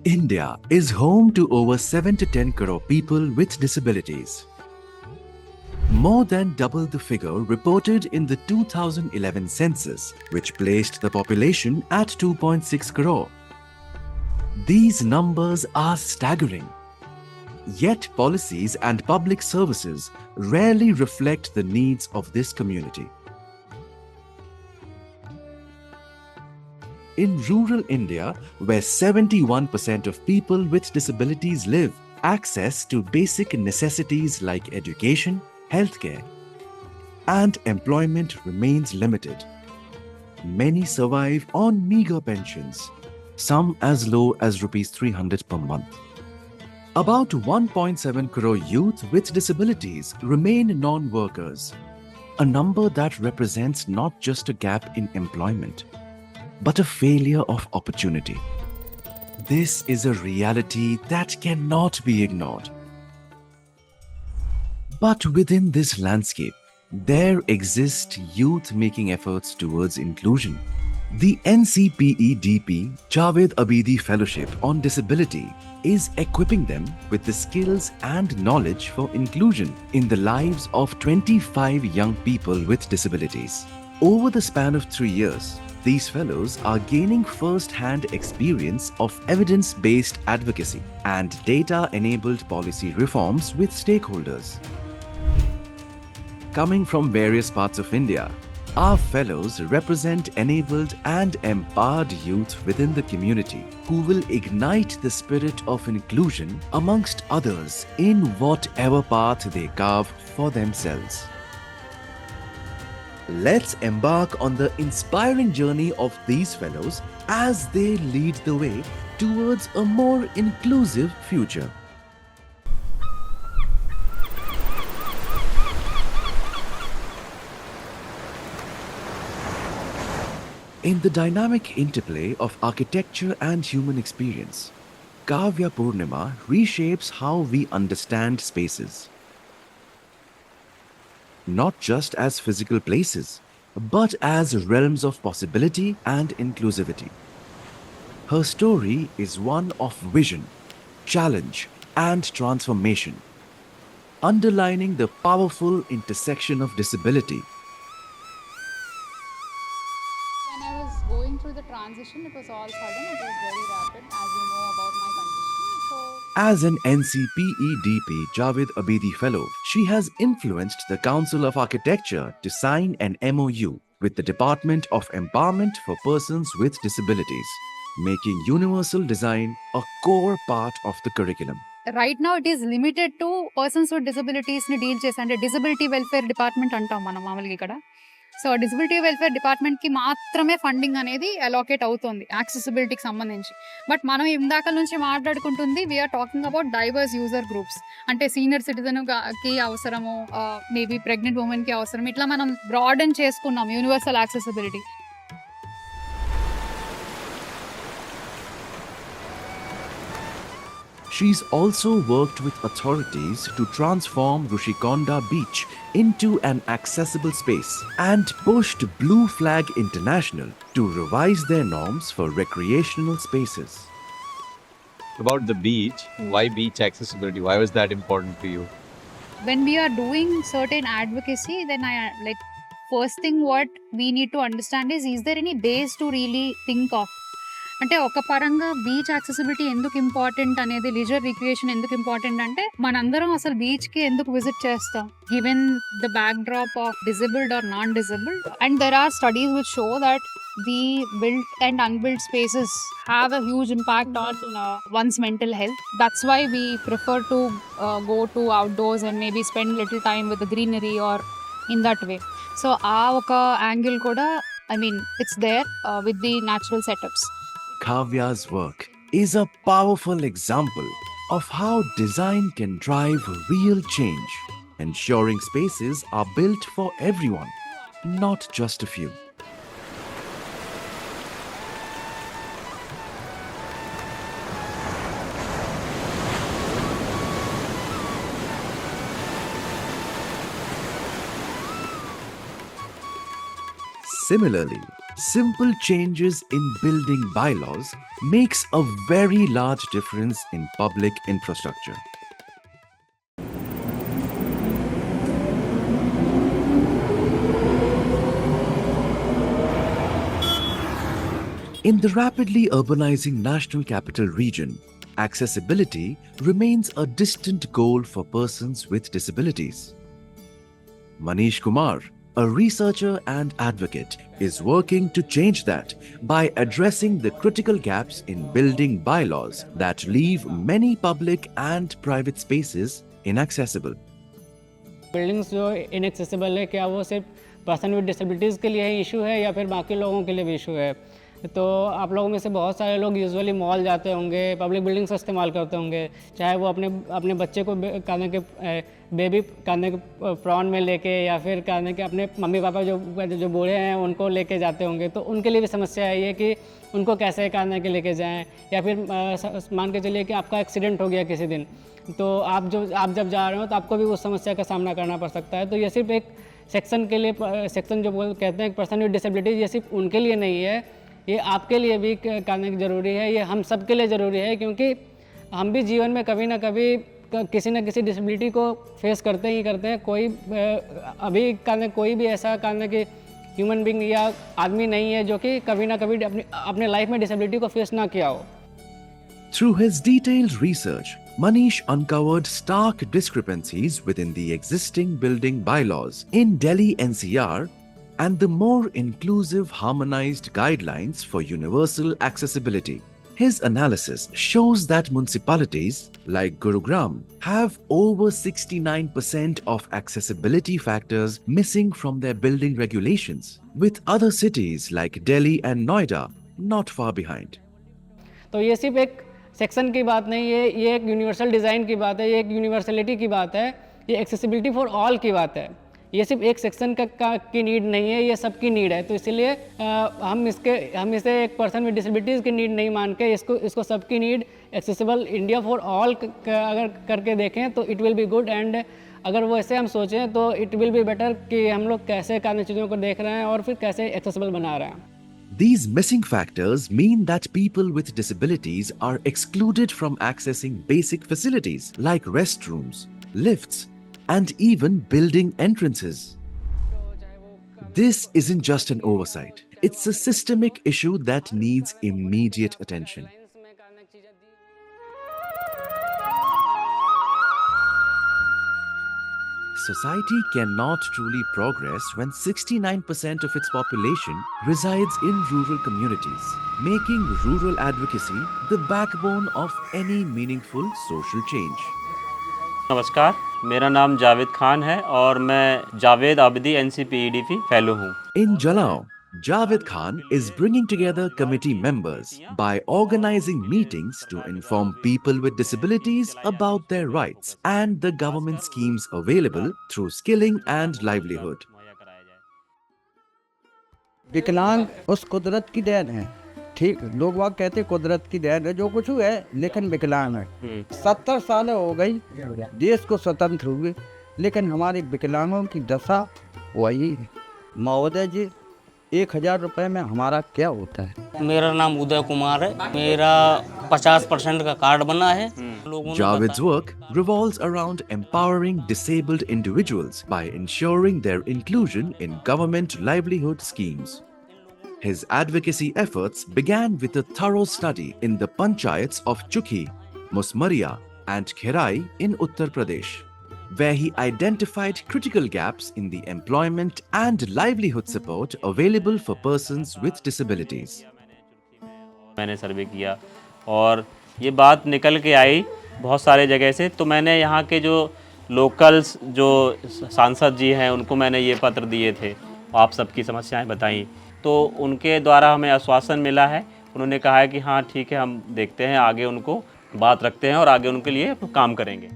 India is home to over 7 to 10 crore people with disabilities. More than double the figure reported in the 2011 census, which placed the population at 2.6 crore. These numbers are staggering. Yet policies and public services rarely reflect the needs of this community. In rural India, where 71% of people with disabilities live, access to basic necessities like education, healthcare, and employment remains limited. Many survive on meager pensions, some as low as Rs 300 per month. About 1.7 crore youth with disabilities remain non-workers, a number that represents not just a gap in employment, but a failure of opportunity. This is a reality that cannot be ignored. But within this landscape, there exist youth making efforts towards inclusion. The NCPEDP Javed Abidi Fellowship on Disability is equipping them with the skills and knowledge for inclusion in the lives of 25 young people with disabilities. Over the span of 3 years, these fellows are gaining first-hand experience of evidence-based advocacy and data-enabled policy reforms with stakeholders. Coming from various parts of India, our fellows represent enabled and empowered youth within the community who will ignite the spirit of inclusion amongst others in whatever path they carve for themselves. Let's embark on the inspiring journey of these fellows as they lead the way towards a more inclusive future. In the dynamic interplay of architecture and human experience, Kavya Purnima reshapes how we understand spaces. Not just as physical places, but as realms of possibility and inclusivity. Her story is one of vision, challenge, and transformation, underlining the powerful intersection of disability. When I was going through the transition, it was all sudden, it was very rapid, as you know about my condition. So As an NCPEDP Javed Abidi Fellow, she has influenced the Council of Architecture to sign an MOU with the Department of Empowerment for Persons with Disabilities, making universal design a core part of the curriculum. right now it is limited to persons with disabilities ని deal చేసే అంటే disability welfare department అంటాం మనం మామూలుగా ఇక్కడ. So disability welfare డిపార్ట్మెంట్కి మాత్రమే funding అనేది అలోకేట్ అవుతుంది యాక్సెసిబిలిటీకి సంబంధించి. బట్ మనం ఇందాక నుంచి మాట్లాడుకుంటుంది we're talking about diverse user groups, అంటే సీనియర్ సిటిజన్కి అవసరము, మేబీ ప్రెగ్నెంట్ ఉమెన్కి అవసరం, ఇట్లా మనం బ్రాడన్ చేసుకున్నాం universal accessibility. She's also worked with authorities to transform Rushikonda Beach into an accessible space and pushed Blue Flag International to revise their norms for recreational spaces. About the beach, why beach accessibility? Why was that important to you? When we are doing certain advocacy, then I like first thing what we need to understand is there any base to really think of? అంటే ఒక పరంగా beach accessibility ఎందుకు important అనేది, leisure recreation ఎందుకు important అంటే మనందరం అసలు బీచ్కి ఎందుకు విజిట్ చేస్తాం given the backdrop of disabled or non disabled. And there are studies which show that the built and unbuilt spaces have a huge impact on one's mental health. That's why we prefer to go to outdoors and maybe spend little time with the greenery or in that way. So aa oka angle kuda, I mean, it's there with the natural setups. Kavya's work is a powerful example of how design can drive real change, ensuring spaces are built for everyone, not just a few. Similarly, simple changes in building bylaws makes a very large difference in public infrastructure. In the rapidly urbanizing National Capital Region, accessibility remains a distant goal for persons with disabilities. Manish Kumar, a researcher and advocate, is working to change that by addressing the critical gaps in building bylaws that leave many public and private spaces inaccessible. Buildings जो inaccessible है, क्या वो सिर्फ person with disabilities के लिए ही issue है या फिर बाकी लोगों के लिए भी इशू है? तो आप लोगों में से बहुत सारे लोग यूजुअली मॉल जाते होंगे, पब्लिक बिल्डिंग्स का इस्तेमाल करते होंगे, चाहे वो अपने बच्चे को खाने के बेबी खाने के प्रॉन में लेके या फिर खाने के अपने मम्मी पापा जो बूढ़े हैं उनको लेके जाते होंगे, तो उनके लिए भी समस्या है ये कि उनको कैसे खाने के लेके जाएं। या फिर मान के चलिए कि आपका एक्सीडेंट हो गया किसी दिन, तो आप जब जा रहे हो तो आपको भी उस समस्या का सामना करना पड़ सकता है। तो ये सिर्फ एक सेक्शन के लिए, सेक्शन जो कहते हैं पर्सन विद डिसेबिलिटीज़, ये सिर्फ उनके लिए नहीं है, ये आपके लिए भी करना ज़रूरी है, ये हम सब के लिए ज़रूरी है, क्योंकि हम भी जीवन में कभी ना कभी किसी न किसी डिसेबिलिटी को फेस करते ही करते हैं। कोई भी ऐसा कि ह्यूमन बीइंग या आदमी नहीं है जो कि कभी ना कभी अपने लाइफ में डिसेबिलिटी को फेस ना किया हो। Through his detailed research, Manish uncovered stark discrepancies within the existing building bylaws in Delhi NCR and the more inclusive harmonized guidelines for universal accessibility. His analysis shows that municipalities like Gurugram have over 69% of accessibility factors missing from their building regulations, with other cities like Delhi and Noida not far behind. तो ये सिर्फ एक section की बात नहीं है, ये एक यूनिवर्सल डिज़ाइन की बात है, ये एक यूनिवर्सलिटी की बात है, ये एक्सेसिबिलिटी फॉर ऑल की बात है। ये सिर्फ एक सेक्शन की नीड नहीं है, ये सबकी नीड है। तो इसीलिए हम इसे एक पर्सन विद डिसेबिलिटीज़ की नीड नहीं मान के इसको सबकी need, accessible India for all अगर करके देखें तो it will be good. And अगर वैसे हम सोचें तो इट विल बी बेटर कि हम लोग कैसे कानूनी चीज़ों को देख रहे हैं और फिर कैसे एक्सेसिबल बना रहे हैं। These missing factors mean that people with disabilities are excluded from accessing basic facilities like restrooms, lifts, and even building entrances. This isn't just an oversight, it's a systemic issue that needs immediate attention. Society cannot truly progress when 69% of its population resides in rural communities, making rural advocacy the backbone of any meaningful social change. नमस्कार, मेरा नाम जावेद खान है और मैं Javed Abidi NCPEDP fellow हूँ। In Jalgaon, Javed Khan is bringing together committee members by organizing meetings to inform people with disabilities about their rights and the government schemes available through skilling and livelihood. विकलांग उस कुदरत की then है, ठीक, लोग वाग कहते कुदरत की देन है जो कुछ है, लेकिन विकलांग है। 70 साल हो गई देश को स्वतंत्र हुए, लेकिन हमारे विकलांगों की दशा वही है। महोदय जी, 1000 रुपये में हमारा क्या होता है? मेरा नाम उदय कुमार है, मेरा 50% का कार्ड बना है। Javed's work revolves around empowering disabled individuals by ensuring their inclusion in government livelihood schemes. His advocacy efforts began with a thorough study in the panchayats of Chukhi, Musmaria, and Kherai in Uttar Pradesh, where he identified critical gaps in the employment and livelihood support available for persons with disabilities. मैंने सर्वे किया और ये बात निकल के आई बहुत सारे जगह से, तो मैंने यहाँ के जो लोकल्स जो सांसद जी हैं उनको मैंने ये पत्र दिए थे, आप सबकी समस्याएं बताई, तो उनके द्वारा हमें आश्वासन मिला है। उन्होंने कहा है कि हाँ ठीक है, हम देखते हैं, आगे उनको बात रखते हैं और आगे उनके लिए काम करेंगे।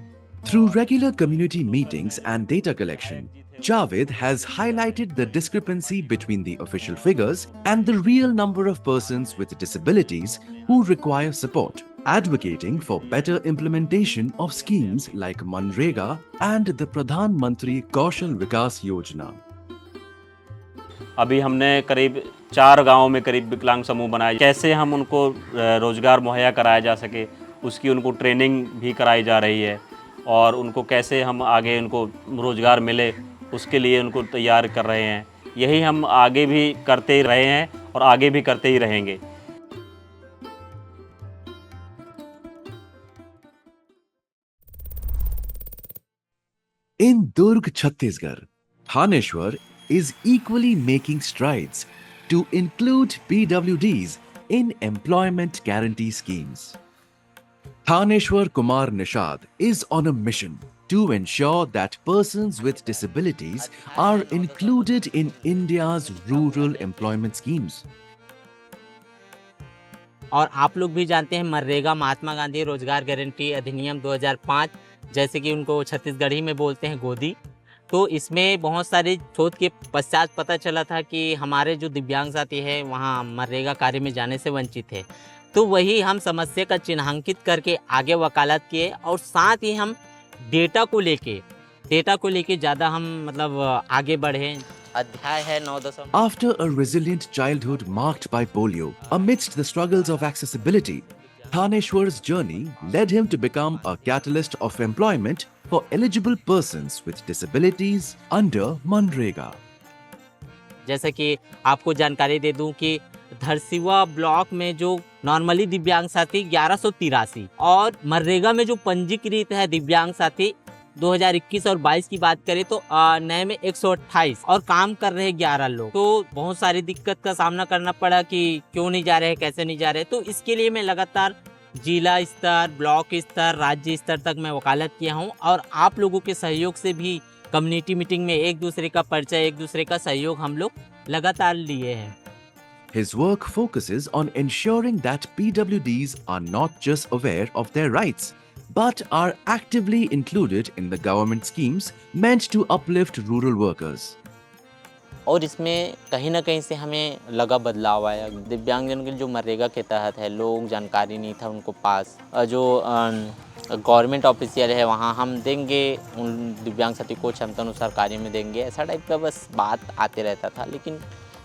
Through regular community meetings and data collection, Javed has highlighted the discrepancy between the official figures and the real number of persons with disabilities who require support, advocating for better implementation of schemes like Manrega and the Pradhan Mantri Kaushal Vikas Yojana. अभी हमने करीब 4 गाँव में करीब विकलांग समूह बनाए। कैसे हम उनको रोज़गार मुहैया कराया जा सके, उसकी उनको ट्रेनिंग भी कराई जा रही है, और उनको कैसे हम आगे उनको रोज़गार मिले उसके लिए उनको तैयार कर रहे हैं। यही हम आगे भी करते ही रहे हैं और आगे भी करते ही रहेंगे। In Durg, Chhattisgarh, Thaneshwar is equally making strides to include PWDs in employment guarantee schemes. Thaneshwar Kumar Nishad is on a mission to ensure that persons with disabilities are included in India's rural employment schemes. और आप लोग भी जानते हैं मनरेगा महात्मा गांधी रोजगार guarantee अधिनियम 2005, जैसे कि उनको छत्तीसगढ़ी में बोलते हैं गोदी। तो इसमें बहुत सारे शोध के पश्चात पता चला था कि हमारे जो दिव्यांग साथी हैं वहाँ मनरेगा कार्य में जाने से वंचित है। तो वही हम समस्या का चिन्हांकित करके आगे वकालत किए, और साथ ही हम डेटा को लेके ज़्यादा हम मतलब आगे बढ़े। अध्याय है 9.9। After a resilient childhood marked by polio, amidst the struggles of accessibility, Thaneshwar's journey led him to become a catalyst of employment for eligible persons with disabilities under Manrega. जैसे कि आपको जानकारी दे दूं कि धरसीवा ब्लॉक में जो नॉर्मली दिव्यांग साथी 1183 और मनरेगा में जो पंजीकृत है दिव्यांग साथी 2021 और 22 की बात करें तो नए में 128 और काम कर रहे 11 लोग। तो बहुत सारी दिक्कत का सामना करना पड़ा कि क्यों नहीं जा रहे, कैसे नहीं जा रहे। तो इसके लिए मैं लगातार जिला स्तर, ब्लॉक स्तर, राज्य स्तर तक मैं वकालत किया हूं, और आप लोगों के सहयोग से भी कम्युनिटी मीटिंग में एक दूसरे का परिचय, एक दूसरे का सहयोग हम लोग लगातार लिए हैं। His work focuses on ensuring that PWDs are not just aware of their rights, but are actively included in the government schemes meant to uplift rural workers. और इसमें कहीं ना कहीं से हमें लगा बदलाव आया। दिव्यांगजन के जो मनरेगा के तहत है, लोग जानकारी नहीं था उनको पास, जो गवर्नमेंट ऑफिशियल है वहाँ हम देंगे, उन दिव्यांग साथी को क्षमता अनुसार कार्य में देंगे, ऐसा टाइप का बस बात आते रहता था, लेकिन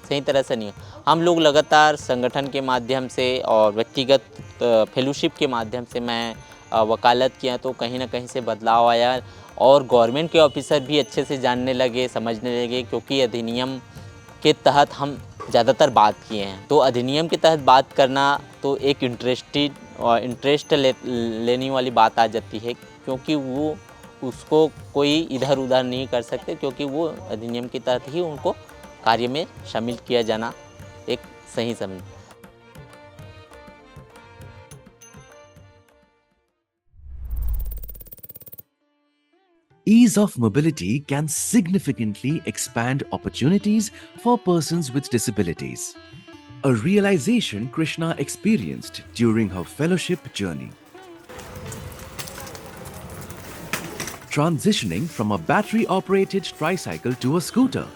सही तरह से नहीं। हम लोग लगातार संगठन के माध्यम से और व्यक्तिगत फेलोशिप के माध्यम से मैं वकालत किया, तो कहीं ना कहीं से बदलाव आया, और गवर्नमेंट के ऑफिसर भी अच्छे से जानने लगे, समझने लगे, क्योंकि अधिनियम के तहत हम ज़्यादातर बात किए हैं। तो अधिनियम के तहत बात करना तो एक इंटरेस्ट लेने वाली बात आ जाती है, क्योंकि वो उसको कोई इधर उधर नहीं कर सकते, क्योंकि वो अधिनियम के तहत ही उनको कार्य में शामिल किया जाना एक सही समझ। Ease of mobility can significantly expand opportunities for persons with disabilities, a realization Krishna experienced during her fellowship journey. Transitioning from a battery-operated tricycle to a scooter,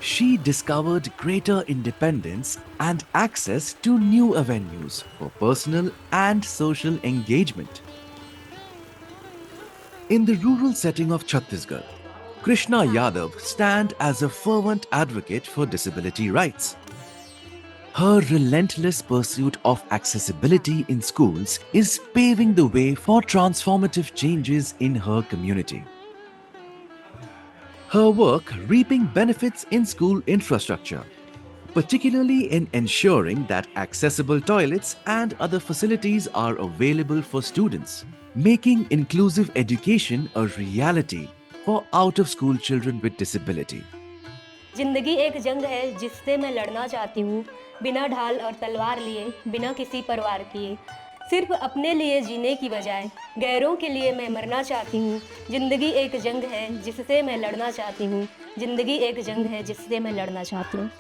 she discovered greater independence and access to new avenues for personal and social engagement. In the rural setting of Chhattisgarh, Krishna Yadav stands as a fervent advocate for disability rights. Her relentless pursuit of accessibility in schools is paving the way for transformative changes in her community. Her work reaping benefits in school infrastructure, particularly in ensuring that accessible toilets and other facilities are available for students, making inclusive education a reality for out-of-school children with disability. जिंदगी एक जंग है जिससे मैं लड़ना चाहती हूँ, बिना ढाल और तलवार लिए, बिना किसी परवार किए, सिर्फ अपने लिए जीने की बजाय गैरों के लिए मैं मरना चाहती हूँ। जिंदगी एक जंग है जिससे मैं लड़ना चाहती हूँ, जिंदगी एक जंग है जिससे मैं लड़ना चाहती हूँ।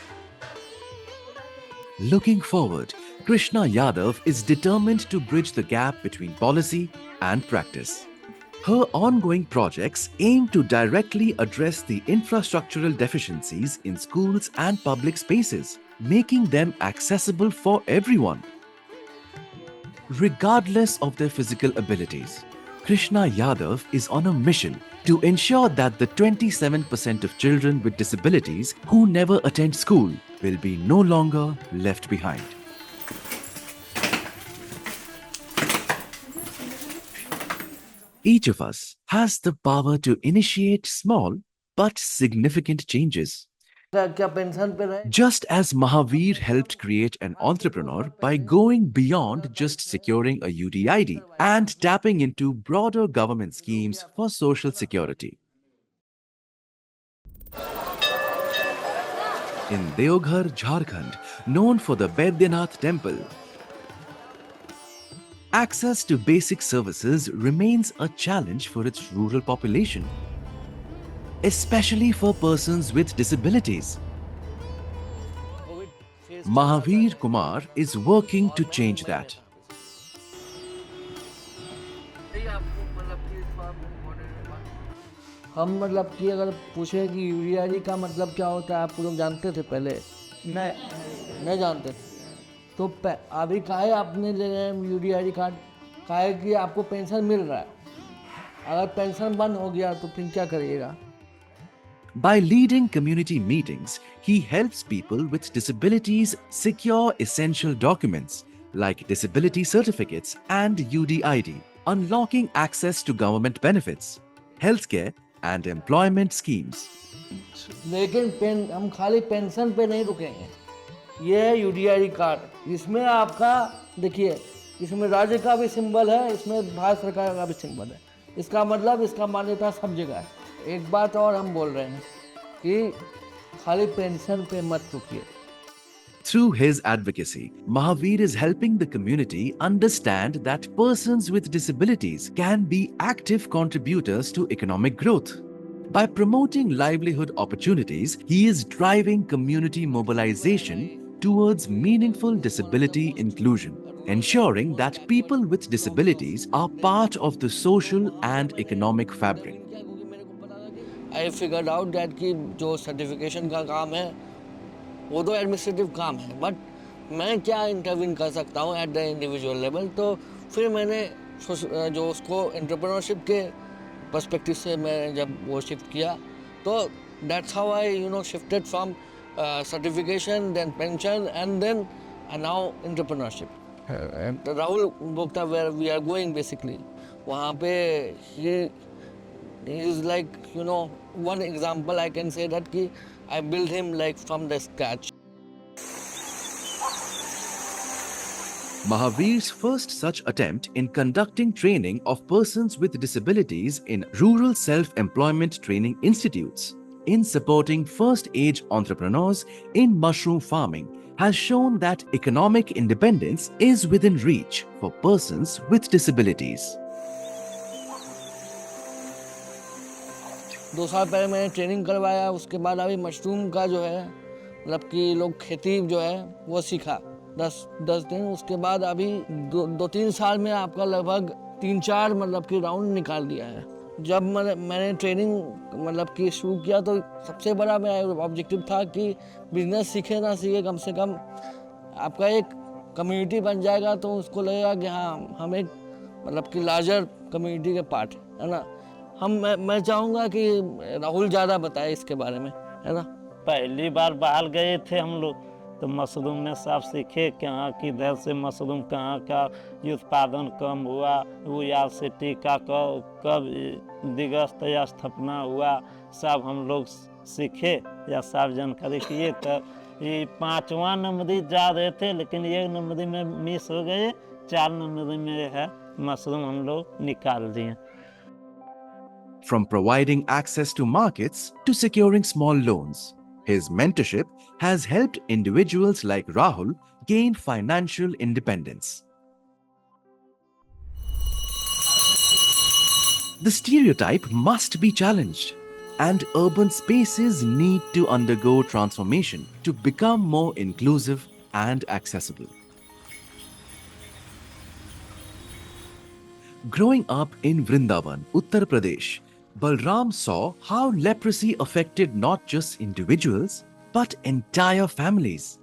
Looking forward, Krishna Yadav is determined to bridge the gap between policy and practice. Her ongoing projects aim to directly address the infrastructural deficiencies in schools and public spaces, making them accessible for everyone, regardless of their physical abilities. Krishna Yadav is on a mission to ensure that the 27% of children with disabilities who never attend school will be no longer left behind. Each of us has the power to initiate small but significant changes. क्या pension पे रहे Just as Mahavir helped create an entrepreneur by going beyond just securing a UDID and tapping into broader government schemes for social security. In Deoghar, Jharkhand, known for the Baidyanath temple, access to basic services remains a challenge for its rural population, especially for persons with disabilities. Mahavir Kumar is working to change that. हम मतलब कि अगर पूछे कि UDID का मतलब क्या होता है, आप लोग जानते थे पहले? नहीं जानते। तो अभी काहे आपने ले रहे हैं यूडीआईडी कार्ड? काहे कि आपको पेंशन मिल रहा है। अगर पेंशन बंद हो गया तो फिर क्या करिएगा? By leading community meetings, he helps people with disabilities secure essential documents like disability certificates and UDID, unlocking access to government benefits, healthcare and employment schemes. लेकिन हम खाली पेंशन पे नहीं रुकेंगे। ये है यूडीआईडी कार्ड। इसमें आपका देखिए, इसमें राज्य का भी सिंबल है, इसमें भारत सरकार का भी सिंबल है। इसका मतलब, इसका मान्यता सब जगह है। एक बात और हम बोल रहे हैं कि खाली पेंशन पे मत रुकिए। Through his advocacy, Mahavir is helping the community understand that persons with disabilities can be active contributors to economic growth. By promoting livelihood opportunities, he is driving community mobilization towards meaningful disability inclusion, ensuring that people with disabilities are part of the social and economic fabric. I figured out that कि जो certification का काम है वो तो administrative काम है, but मैं क्या इंटरवीन कर सकता हूँ एट द इंडिविजुअल लेवल। तो फिर मैंने जो उसको एंटरप्रेन्योरशिप के पर्सपेक्टिव से मैं जब वो शिफ्ट किया, तो that's how I shifted from certification, then pension and then now entrepreneurship. Rahul Gupta where we are going basically, वहाँ पे he is like, one example I can say that I built him like from the scratch. Mahavir's first such attempt in conducting training of persons with disabilities in rural self-employment training institutes in supporting first-age entrepreneurs in mushroom farming has shown that economic independence is within reach for persons with disabilities. 2 साल पहले मैंने training करवाया, उसके बाद अभी mushroom का जो है मतलब कि लोग खेती जो है वो सीखा 10 दिन। उसके बाद अभी 2-3 साल में आपका लगभग 3-4 मतलब कि राउंड निकाल दिया है। जब मैंने ट्रेनिंग मतलब कि शुरू किया तो सबसे बड़ा मेरा ऑब्जेक्टिव था कि बिजनेस सीखे ना सीखे, कम से कम आपका एक कम्युनिटी बन जाएगा तो उसको लगेगा कि हाँ हम एक मतलब कि लार्जर कम्युनिटी के पार्ट है ना। मैं चाहूँगा कि राहुल ज़्यादा बताए इसके बारे में, है ना। पहली बार बाहर गए थे हम लोग तो मशरूम में सब सीखे कहाँ किधर से मशरूम कहाँ का उत्पादन कम हुआ, वो याद से टीका कब दिगस्त या स्थापना हुआ, सब हम लोग सीखे या सब जानकारी किए। तो ये 5वां नंबरी जा रहे थे लेकिन 1 नंबरी में मिस हो गए, 4 नंबरी में है मशरूम हम लोग निकाल दिए। From providing access to markets to securing small loans, his mentorship has helped individuals like Rahul gain financial independence. The stereotype must be challenged, and urban spaces need to undergo transformation to become more inclusive and accessible. Growing up in Vrindavan, Uttar Pradesh, Balram saw how leprosy affected not just individuals, but entire families.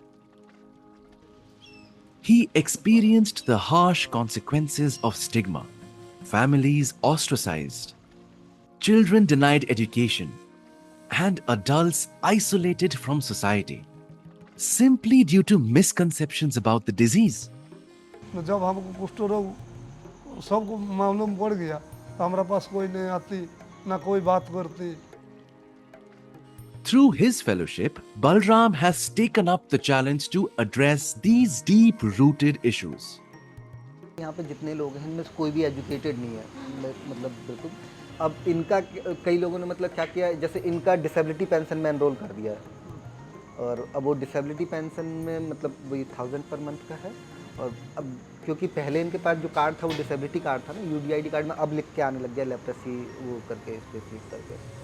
He experienced the harsh consequences of stigma, families ostracized, children denied education, and adults isolated from society, simply due to misconceptions about the disease. तो जब हमको कुष्ठ रोग सबको मालूम पड़ गया तो हमारे पास कोई नहीं आती ना कोई बात करती. Through his fellowship, Balram has taken up the challenge to address these deep-rooted issues. यहाँ पे जितने लोग हैं इनमें से कोई भी एजुकेटेड नहीं है, मतलब बिल्कुल. अब इनका कई लोगों ने मतलब क्या किया, जैसे इनका डिसेबिलिटी पेंशन में एनरोल कर दिया है, और अब वो डिसेबिलिटी पेंशन में मतलब वही 1000 पर मंथ का है. और अब क्योंकि पहले इनके पास जो कार्ड था वो डिसेबिलिटी कार्ड था ना, यूडीआईडी कार्ड में अब लिख के आने लग गया लेप्रेसी वो करके स्पेसिफिक करके.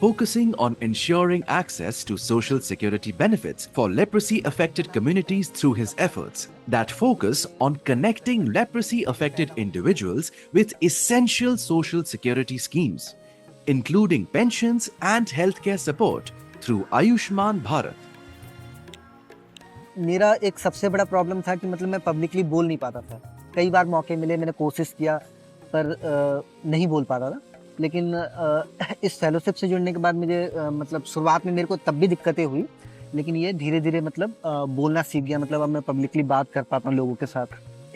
Focusing on ensuring access to social security benefits for leprosy-affected communities through his efforts that focus on connecting leprosy-affected individuals with essential social security schemes, including pensions and healthcare support through Ayushman Bharat. मेरा एक सबसे बड़ा problem था कि मतलब मैं publicly बोल नहीं पाता था. कई बार मौके मिले, मैंने कोशिश किया, पर नहीं बोल पाता था. लेकिन इस फेलोशिप से जुड़ने के बाद मुझे मतलब शुरुआत में मेरे को तब भी दिक्कतें हुई, लेकिन ये धीरे धीरे मतलब बोलना सीख गया. मतलब अब मैं पब्लिकली बात कर पाता हूँ लोगों के साथ.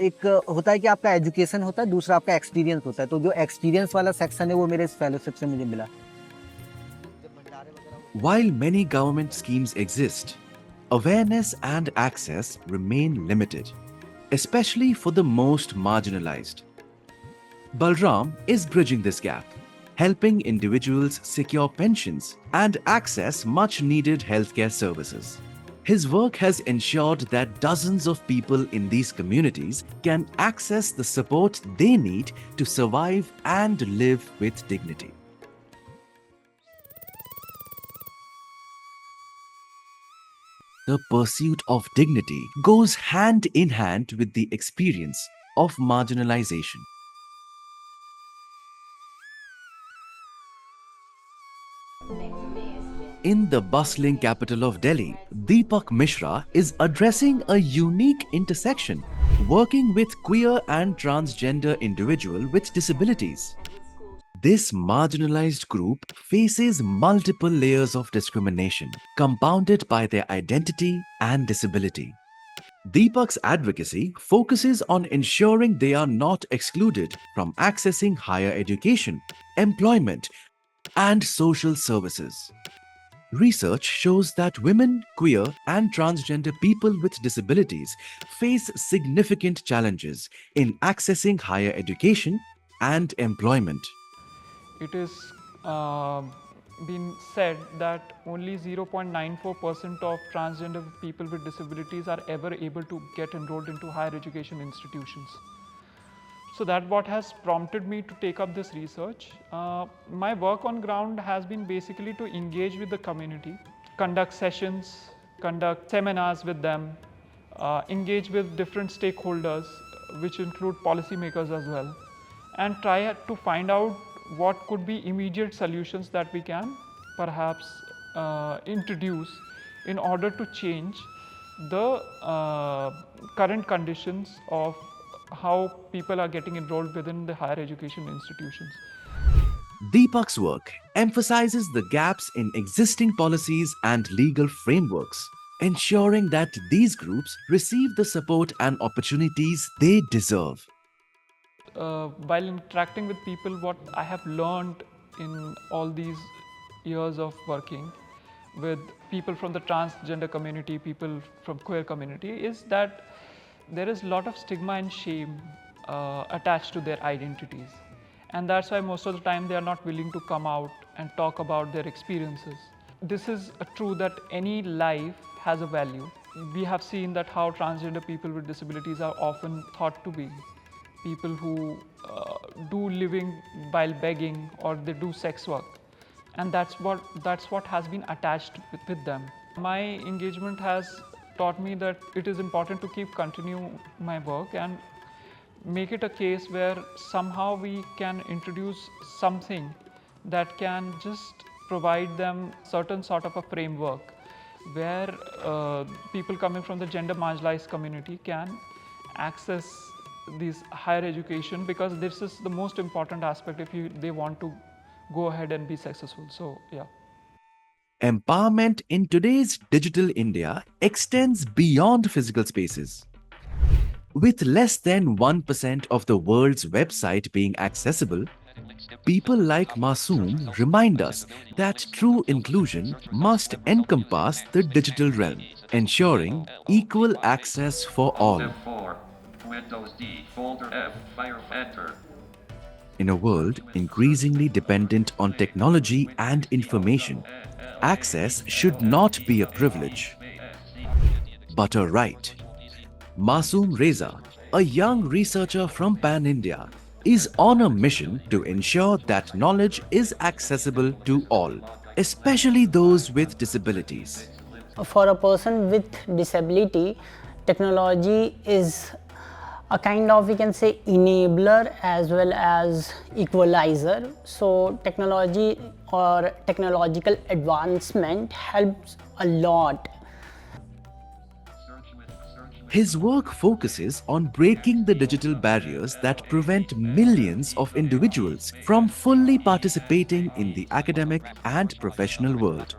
एक होता है कि आपका एजुकेशन होता है, दूसरा आपका एक्सपीरियंस होता है. तो जो एक्सपीरियंस वाला सेक्शन है वो मेरे इस फेलोशिप से मुझे मिला. While many government schemes exist, awareness and access remain limited, especially for the most marginalized. Balram is bridging this gap, helping individuals secure pensions and access much needed healthcare services. His work has ensured that dozens of people in these communities can access the support they need to survive and live with dignity. The pursuit of dignity goes hand in hand with the experience of marginalization. In the bustling capital of Delhi, Deepak Mishra is addressing a unique intersection, working with queer and transgender individuals with disabilities. This marginalized group faces multiple layers of discrimination, compounded by their identity and disability. Deepak's advocacy focuses on ensuring they are not excluded from accessing higher education, employment, and social services. Research shows that women, queer, and transgender people with disabilities face significant challenges in accessing higher education and employment. It is been said that only 0.94% of transgender people with disabilities are ever able to get enrolled into higher education institutions. So that's what has prompted me to take up this research. My work on ground has been basically to engage with the community, conduct sessions, conduct seminars with them, engage with different stakeholders, which include policymakers as well, and try to find out what could be immediate solutions that we can perhaps introduce in order to change the current conditions of how people are getting enrolled within the higher education institutions. Deepak's work emphasizes the gaps in existing policies and legal frameworks, ensuring that these groups receive the support and opportunities they deserve. While interacting with people, what I have learned in all these years of working with people from the transgender community, people from queer community, is that there is a lot of stigma and shame attached to their identities, and that's why most of the time they are not willing to come out and talk about their experiences. This is true that any life has a value. We have seen that how transgender people with disabilities are often thought to be people who do living while begging, or they do sex work, and that's what has been attached with them. My engagement has taught me that it is important to continue my work and make it a case where somehow we can introduce something that can just provide them certain sort of a framework where people coming from the gender marginalized community can access these higher education, because this is the most important aspect if they want to go ahead and be successful. So yeah. Empowerment in today's digital India extends beyond physical spaces. With less than 1% of the world's website being accessible, people like Masoom remind us that true inclusion must encompass the digital realm, ensuring equal access for all. Windows D, folder F, fire enter. In a world increasingly dependent on technology and information, access should not be a privilege, but a right. Masoom Reza, a young researcher from Pan India, is on a mission to ensure that knowledge is accessible to all, especially those with disabilities. For a person with disability, technology is a kind of, we can say, enabler as well as equalizer. So technology or technological advancement helps a lot. His work focuses on breaking the digital barriers that prevent millions of individuals from fully participating in the academic and professional world.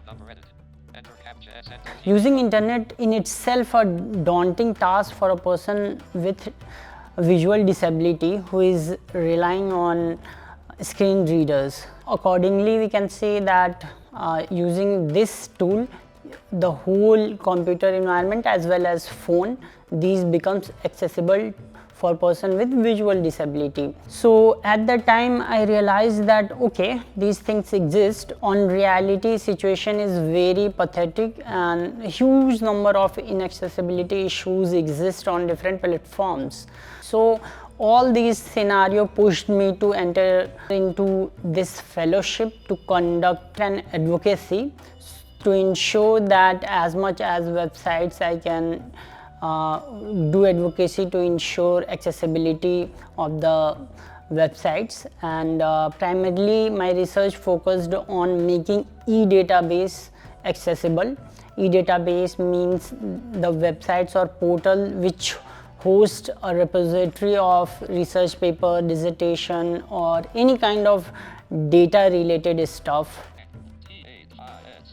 Using internet in itself a daunting task for a person with visual disability who is relying on screen readers. Accordingly, we can say that using this tool, the whole computer environment as well as phone, these becomes accessible for person with visual disability. So at that time I realized that okay, these things exist. On reality, situation is very pathetic and a huge number of inaccessibility issues exist on different platforms. So all these scenario pushed me to enter into this fellowship to conduct an advocacy to ensure that as much as websites I can do advocacy to ensure accessibility of the websites. And primarily my research focused on making e-database accessible. E-database means the websites or portal which host a repository of research paper, dissertation or any kind of data related stuff.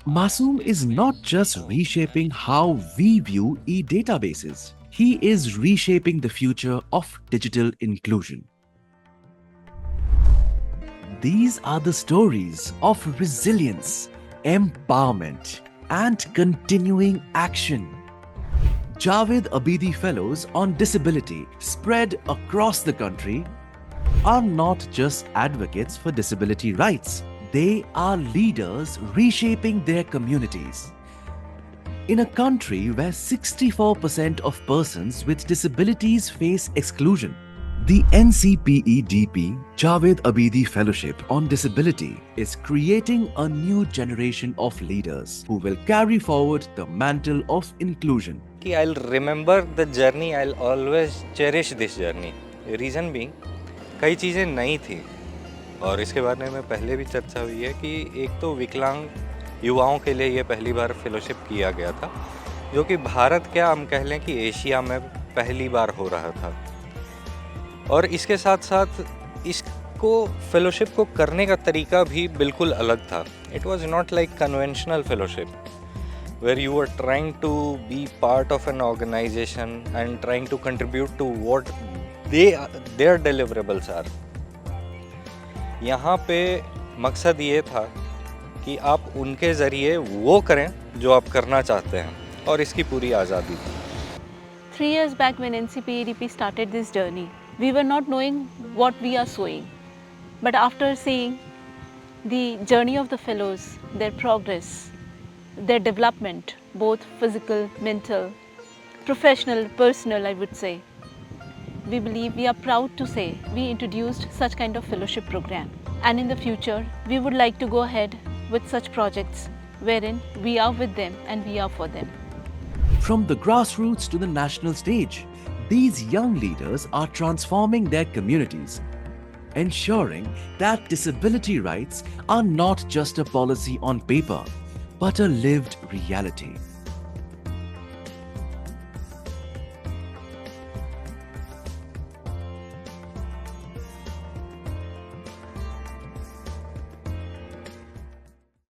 Masoom is not just reshaping how we view e-databases. He is reshaping the future of digital inclusion. These are the stories of resilience, empowerment, and continuing action. Javed Abidi Fellows on Disability spread across the country are not just advocates for disability rights. They are leaders reshaping their communities. In a country where 64% of persons with disabilities face exclusion, the NCPEDP Javed Abidi Fellowship on Disability is creating a new generation of leaders who will carry forward the mantle of inclusion. I'll remember the journey, I'll always cherish this journey. Reason being, कई चीज़ें नई थी और इसके बारे में पहले भी चर्चा हुई है कि एक तो विकलांग युवाओं के लिए ये पहली बार फेलोशिप किया गया था, जो कि भारत क्या हम कह लें कि एशिया में पहली बार हो रहा था। और इसके साथ साथ इसको फेलोशिप को करने का तरीका भी बिल्कुल अलग था। It was not like conventional fellowship where you were trying to be part of an organization and trying to contribute to what their deliverables are. यहाँ पे मकसद ये था कि आप उनके ज़रिए वो करें जो आप करना चाहते हैं और इसकी पूरी आज़ादी थी। 3 years back when NCPEDP started this journey, we were not knowing what we are sowing. But after seeing the journey of the fellows, their progress, their development, both physical, mental, professional, personal, I would say, we believe, we are proud to say, we introduced such kind of fellowship program. And in the future, we would like to go ahead with such projects wherein we are with them and we are for them. From the grassroots to the national stage, these young leaders are transforming their communities, ensuring that disability rights are not just a policy on paper, but a lived reality.